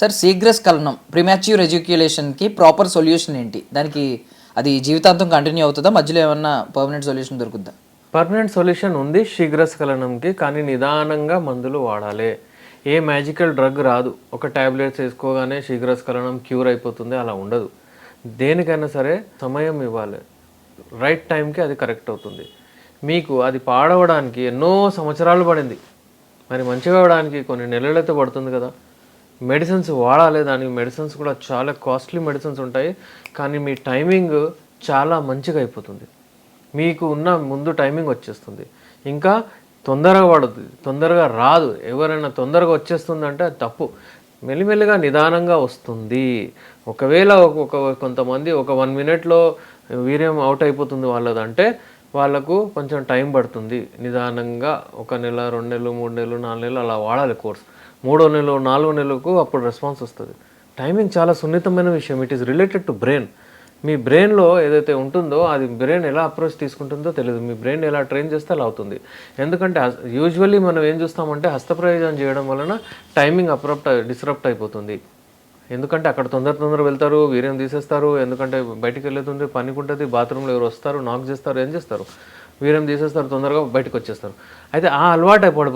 Sir శీఘ్రస్ఖలనం premature ఎడ్యుక్యులేషన్కి proper solution ఏంటి? దానికి అది జీవితాంతం కంటిన్యూ అవుతుందా? మధ్యలో ఏమన్నా పర్మనెంట్ సొల్యూషన్ దొరుకుద్దా? పర్మనెంట్ సొల్యూషన్ ఉంది శీఘ్రస్ఖలనంకి, కానీ నిదానంగా మందులు వాడాలి. ఏ మ్యాజికల్ డ్రగ్ రాదు, ఒక ట్యాబ్లెట్స్ వేసుకోగానే శీఘ్రస్ఖలనం క్యూర్ అయిపోతుంది, అలా ఉండదు. దేనికైనా సరే సమయం ఇవ్వాలి, రైట్ టైంకి అది కరెక్ట్ అవుతుంది. మీకు అది పాడవడానికి ఎన్నో సంవత్సరాలు పడింది, మరి మంచిగా అవ్వడానికి కొన్ని నెలలైతే పడుతుంది కదా. మెడిసిన్స్ వాడాలి, దానికి మెడిసిన్స్ కూడా చాలా కాస్ట్లీ మెడిసిన్స్ ఉంటాయి, కానీ మీ టైమింగ్ చాలా మంచిగా అయిపోతుంది. మీకు ఉన్న ముందు టైమింగ్ వచ్చేస్తుంది. ఇంకా తొందరగా పడుతుంది, తొందరగా రాదు. ఎవరైనా తొందరగా వచ్చేస్తుంది అంటే అది తప్పు. మెల్లిమెల్లిగా నిదానంగా వస్తుంది. ఒకవేళ కొంతమంది ఒక 1 minute వీర్యం అవుట్ అయిపోతుంది వాళ్ళదంటే వాళ్ళకు కొంచెం టైం పడుతుంది. నిదానంగా 1 నెల, 2 నెలలు, 3 నెలలు, 4 నెలలు అలా వాడాలి కోర్స్. 3వ నెల, 4వ నెలకు అప్పుడు రెస్పాన్స్ వస్తుంది. టైమింగ్ చాలా సున్నితమైన విషయం. It is related to brain. మీ బ్రెయిన్లో ఏదైతే ఉంటుందో అది బ్రెయిన్ ఎలా అప్రోచ్ తీసుకుంటుందో తెలియదు. మీ బ్రెయిన్ ఎలా ట్రైన్ చేస్తే అలా అవుతుంది. ఎందుకంటే యూజువల్లీ మనం ఏం చూస్తామంటే హస్తప్రయోజనం చేయడం వలన టైమింగ్ డిస్రప్ట్ అయిపోతుంది. ఎందుకంటే అక్కడ తొందర వెళ్తారు, వీర్యం తీసేస్తారు. ఎందుకంటే బయటికి వెళ్ళేది పనికి ఉంటుంది, బాత్రూంలో ఎవరు వస్తారు, నాక్ చేస్తారు, ఏం చేస్తారు, వీర్యం తీసేస్తారు, తొందరగా బయటకు వచ్చేస్తారు. అయితే ఆ అలవాటు పడిపోతుంది.